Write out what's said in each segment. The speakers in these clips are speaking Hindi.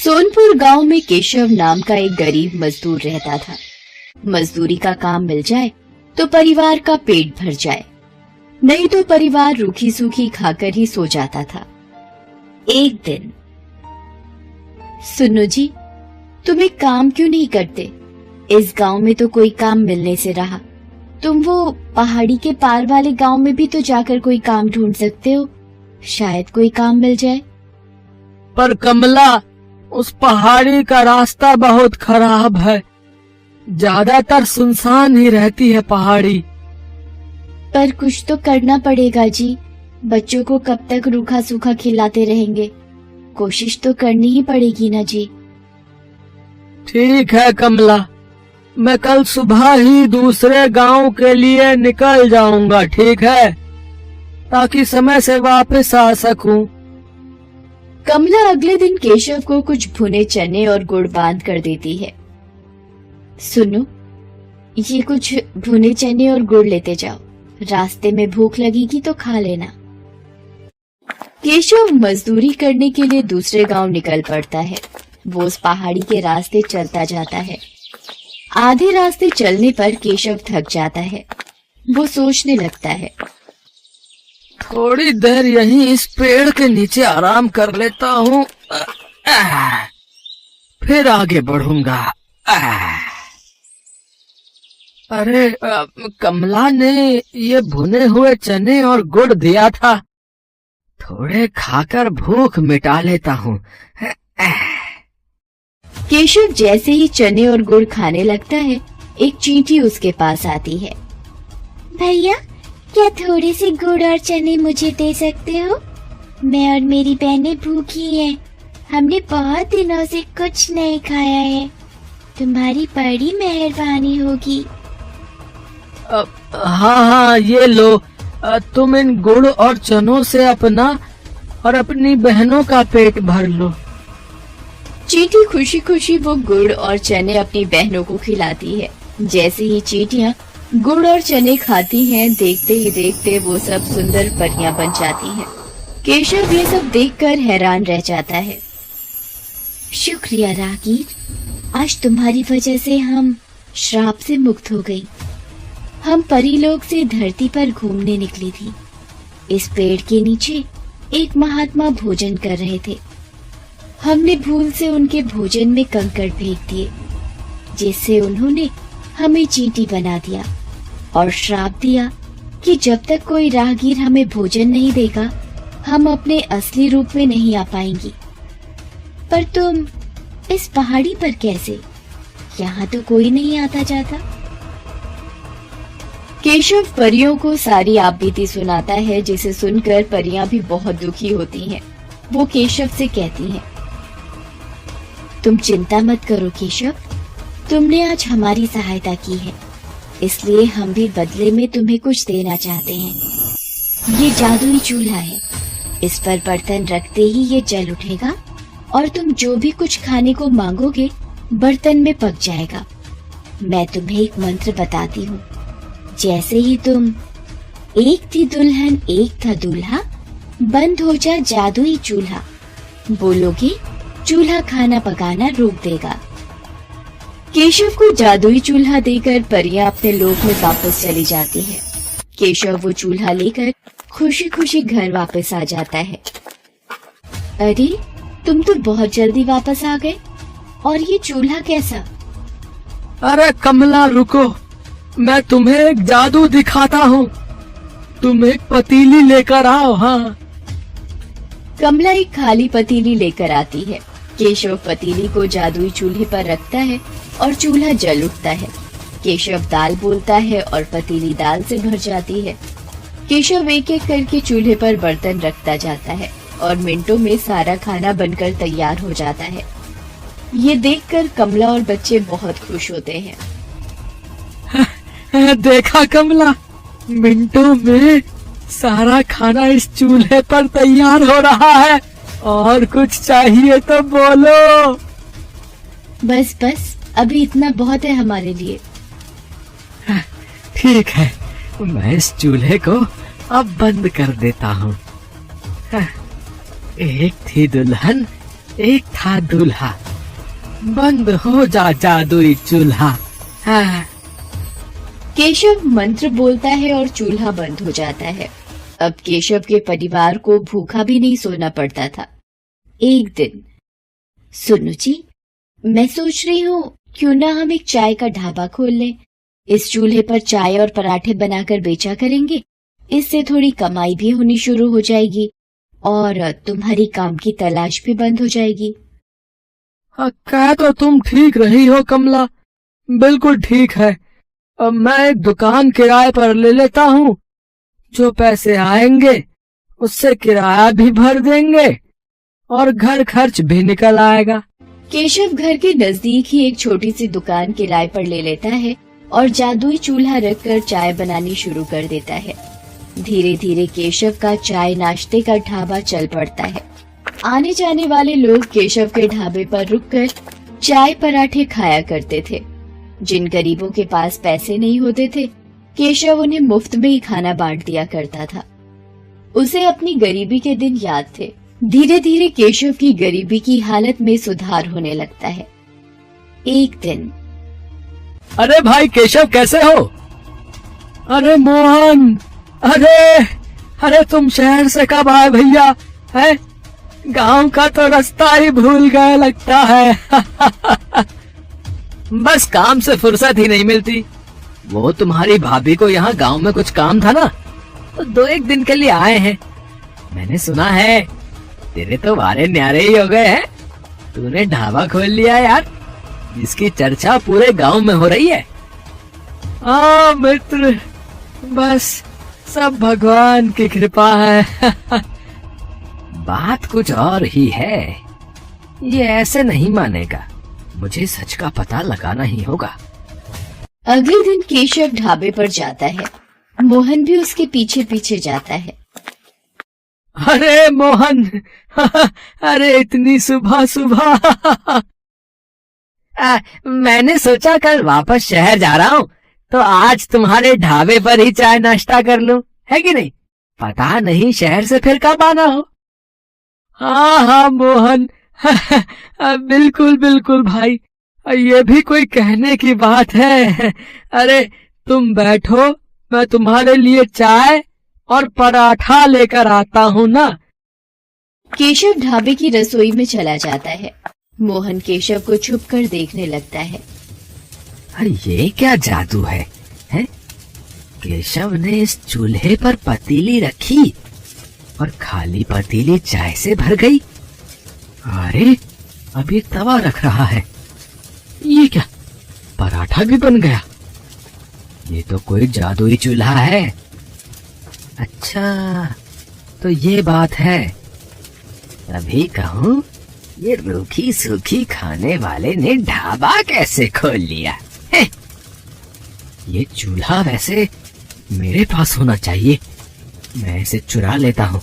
सोनपुर गांव में केशव नाम का एक गरीब मजदूर रहता था। मजदूरी का काम मिल जाए तो परिवार का पेट भर जाए, नहीं तो परिवार रूखी सूखी खाकर ही सो जाता था। एक दिन, सुनो जी, तुम एक काम क्यों नहीं करते? इस गांव में तो कोई काम मिलने से रहा। तुम वो पहाड़ी के पार वाले गांव में भी तो जाकर कोई काम ढूंढ सकते हो, शायद कोई काम मिल जाए। पर कमला, उस पहाड़ी का रास्ता बहुत खराब है, ज्यादातर सुनसान ही रहती है पहाड़ी। पर कुछ तो करना पड़ेगा जी, बच्चों को कब तक रूखा सूखा खिलाते रहेंगे? कोशिश तो करनी ही पड़ेगी ना जी। ठीक है कमला, मैं कल सुबह ही दूसरे गांव के लिए निकल जाऊंगा, ठीक है, ताकि समय से वापस आ सकूं। कमला अगले दिन केशव को कुछ भुने चने और गुड़ बांध कर देती है। सुनो, ये कुछ भुने चने और गुड़ लेते जाओ, रास्ते में भूख लगेगी तो खा लेना। केशव मजदूरी करने के लिए दूसरे गांव निकल पड़ता है। वो उस पहाड़ी के रास्ते चलता जाता है। आधे रास्ते चलने पर केशव थक जाता है। वो सोचने लगता है, थोड़ी देर यहीं इस पेड़ के नीचे आराम कर लेता हूँ, फिर आगे बढ़ूंगा। अरे कमला ने ये भुने हुए चने और गुड़ दिया था, थोड़े खाकर भूख मिटा लेता हूँ। केशव जैसे ही चने और गुड़ खाने लगता है, एक चींटी उसके पास आती है। भैया, क्या थोड़े से गुड़ और चने मुझे दे सकते हो? मैं और मेरी बहनें भूखी हैं। हमने बहुत दिनों से कुछ नहीं खाया है। तुम्हारी बड़ी मेहरबानी होगी। हाँ, ये लो, तुम इन गुड़ और चनों से अपना और अपनी बहनों का पेट भर लो। चींटी खुशी खुशी वो गुड़ और चने अपनी बहनों को खिलाती है। जैसे ही चींटियाँ गुड़ और चने खाती हैं, देखते ही देखते वो सब सुंदर परियां बन जाती हैं। केशव ये सब देखकर हैरान रह जाता है। शुक्रिया राहगीर, आज तुम्हारी वजह से हम श्राप से मुक्त हो गई। हम परीलोक से धरती पर घूमने निकली थी। इस पेड़ के नीचे एक महात्मा भोजन कर रहे थे। हमने भूल से उनके भोजन में कंकड़ फेंक दिए, जिससे उन्होंने हमें चींटी बना दिया और श्राप दिया कि जब तक कोई राहगीर हमें भोजन नहीं देगा, हम अपने असली रूप में नहीं आ पाएंगी। पर तुम इस पहाड़ी पर कैसे? यहाँ तो कोई नहीं आता जाता। केशव परियों को सारी आपबीती सुनाता है, जिसे सुनकर परियां भी बहुत दुखी होती हैं। वो केशव से कहती हैं, तुम चिंता मत करो केशव, तुमने आज हमारी सहायता की है, इसलिए हम भी बदले में तुम्हें कुछ देना चाहते हैं। ये जादुई चूल्हा है, इस पर बर्तन रखते ही ये जल उठेगा और तुम जो भी कुछ खाने को मांगोगे बर्तन में पक जाएगा। मैं तुम्हें एक मंत्र बताती हूँ। जैसे ही तुम एक थी दुल्हन एक था दूल्हा, बंद हो जा जादुई चूल्हा बोलोगे, चूल्हा खाना पकाना रोक देगा। केशव को जादुई चूल्हा देकर परियां अपने लोक में वापस चली जाती है। केशव वो चूल्हा लेकर खुशी खुशी घर वापस आ जाता है। अरे, तुम तो बहुत जल्दी वापस आ गए, और ये चूल्हा कैसा? अरे कमला रुको, मैं तुम्हें एक जादू दिखाता हूँ, तुम एक पतीली लेकर आओ। हाँ। कमला एक खाली पतीली लेकर आती है। केशव पतीली को जादुई चूल्हे पर रखता है और चूल्हा जल उठता है। केशव दाल बोलता है और पतीली दाल से भर जाती है। केशव एक एक करके चूल्हे पर बर्तन रखता जाता है और मिनटों में सारा खाना बनकर तैयार हो जाता है। ये देखकर कमला और बच्चे बहुत खुश होते हैं। देखा कमला, मिनटों में सारा खाना इस चूल्हे पर तैयार हो रहा है, और कुछ चाहिए तो बोलो। बस बस, अभी इतना बहुत है हमारे लिए। ठीक है, मैं इस चूल्हे को अब बंद कर देता हूँ। एक थी दुल्हन एक था दूल्हा, बंद हो जा जादुई चूल्हा। हाँ। केशव मंत्र बोलता है और चूल्हा बंद हो जाता है। अब केशव के परिवार को भूखा भी नहीं सोना पड़ता था। एक दिन, सुनो जी, मैं सोच रही हूँ क्यों ना हम एक चाय का ढाबा खोल लें। इस चूल्हे पर चाय और पराठे बनाकर बेचा करेंगे। इससे थोड़ी कमाई भी होनी शुरू हो जाएगी और तुम्हारी काम की तलाश भी बंद हो जाएगी। कह तो तुम ठीक रही हो कमला, बिल्कुल ठीक है। अब मैं एक दुकान किराए पर ले लेता हूँ। जो पैसे आएंगे उससे किराया भी भर देंगे और घर खर्च भी निकल आएगा। केशव घर के नजदीक ही एक छोटी सी दुकान किराए पर ले लेता है और जादुई चूल्हा रखकर चाय बनानी शुरू कर देता है। धीरे धीरे केशव का चाय नाश्ते का ढाबा चल पड़ता है। आने जाने वाले लोग केशव के ढाबे पर रुककर चाय पराठे खाया करते थे। जिन गरीबों के पास पैसे नहीं होते थे, केशव उन्हें मुफ्त में ही खाना बांट दिया करता था। उसे अपनी गरीबी के दिन याद थे। धीरे धीरे केशव की गरीबी की हालत में सुधार होने लगता है। एक दिन, अरे भाई केशव, कैसे हो? अरे मोहन, अरे तुम शहर से कब आए भैया? है गांव का तो रास्ता ही भूल गए लगता है। बस काम से फुर्सत ही नहीं मिलती। वो तुम्हारी भाभी को यहाँ गांव में कुछ काम था ना, तो 2-1 दिन के लिए आए हैं। मैंने सुना है तेरे तो वारे न्यारे ही हो गए हैं। तूने ढाबा खोल लिया यार, जिसकी चर्चा पूरे गांव में हो रही है। हाँ मित्र, बस सब भगवान की कृपा है। बात कुछ और ही है। ये ऐसे नहीं मानेगा, मुझे सच का पता लगाना ही होगा। अगले दिन केशव ढाबे पर जाता है। मोहन भी उसके पीछे पीछे जाता है। अरे मोहन, अरे इतनी सुबह सुबह। मैंने सोचा कल वापस शहर जा रहा हूँ, तो आज तुम्हारे ढाबे पर ही चाय नाश्ता कर लूं, है कि नहीं? पता नहीं शहर से फिर कब आना हो। हाँ मोहन, बिल्कुल बिल्कुल भाई, ये भी कोई कहने की बात है। अरे तुम बैठो, मैं तुम्हारे लिए चाय और पराठा लेकर आता हूँ ना। केशव ढाबे की रसोई में चला जाता है। मोहन केशव को छुपकर देखने लगता है। अरे ये क्या जादू है? केशव ने इस चूल्हे पर पतीली रखी और खाली पतीली चाय से भर गई। अरे अब ये तवा रख रहा है। ये क्या, पराठा भी बन गया? ये तो कोई जादुई चूल्हा है। अच्छा, तो ये बात है। तभी कहूँ, ये रूखी सूखी खाने वाले ने ढाबा कैसे खोल लिया है? ये चूल्हा वैसे मेरे पास होना चाहिए, मैं इसे चुरा लेता हूँ।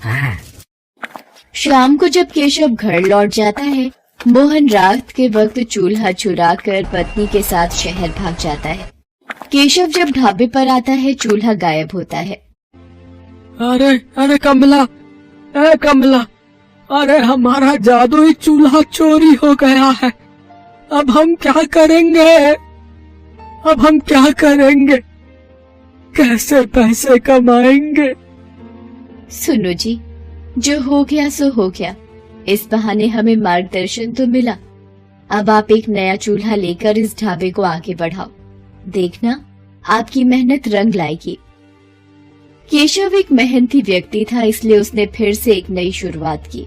हाँ। शाम को जब केशव घर लौट जाता है, मोहन रात के वक्त चूल्हा चुरा कर पत्नी के साथ शहर भाग जाता है। केशव जब ढाबे पर आता है, चूल्हा गायब होता है। अरे कमला, कमला, अरे हमारा जादुई चूल्हा चोरी हो गया है। अब हम क्या करेंगे? कैसे पैसे कमाएंगे? सुनो जी, जो हो गया सो हो गया। इस बहाने हमें मार्गदर्शन तो मिला। अब आप एक नया चूल्हा लेकर इस ढाबे को आगे बढ़ाओ। देखना, आपकी मेहनत रंग लाएगी। केशव एक मेहनती व्यक्ति था, इसलिए उसने फिर से एक नई शुरुआत की।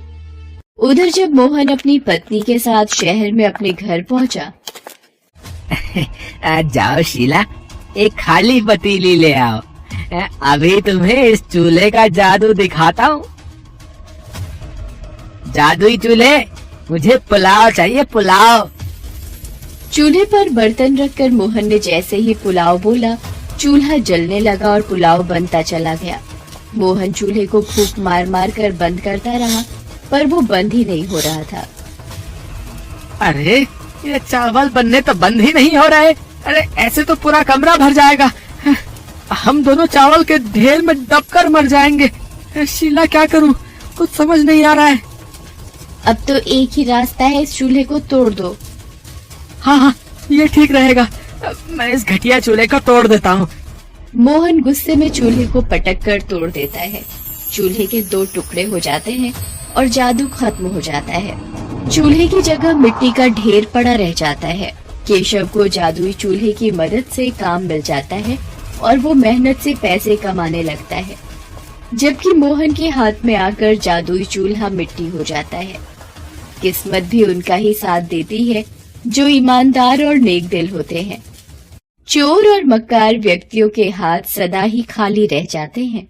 उधर जब मोहन अपनी पत्नी के साथ शहर में अपने घर पहुंचा। जाओ शीला, एक खाली पतीली ले आओ। अभी तुम्हें इस चूल्हे का जादू दिखाता हूँ। जादुई चूल्हे, मुझे पुलाव चाहिए, पुलाव। चूल्हे पर बर्तन रखकर मोहन ने जैसे ही पुलाव बोला, चूल्हा जलने लगा और पुलाव बनता चला गया। मोहन चूल्हे को फूंक मार मार कर बंद करता रहा, पर वो बंद ही नहीं हो रहा था। अरे ये चावल बनने तो बंद ही नहीं हो रहे। अरे ऐसे तो पूरा कमरा भर जाएगा। हम दोनों चावल के ढेर में दबकर मर जाएंगे। शीला, क्या करूं, कुछ समझ नहीं आ रहा है। अब तो एक ही रास्ता है, इस चूल्हे को तोड़ दो। हाँ हाँ, ये ठीक रहेगा। मैं इस घटिया चूल्हे को तोड़ देता हूँ। मोहन गुस्से में चूल्हे को पटक कर तोड़ देता है। चूल्हे के 2 टुकड़े हो जाते हैं और जादू खत्म हो जाता है। चूल्हे की जगह मिट्टी का ढेर पड़ा रह जाता है। केशव को जादुई चूल्हे की मदद से काम मिल जाता है और वो मेहनत से पैसे कमाने लगता है, जबकि मोहन के हाथ में आकर जादुई चूल्हा मिट्टी हो जाता है। किस्मत भी उनका ही साथ देती है, जो ईमानदार और नेक दिल होते हैं। चोर और मक्कार व्यक्तियों के हाथ सदा ही खाली रह जाते हैं।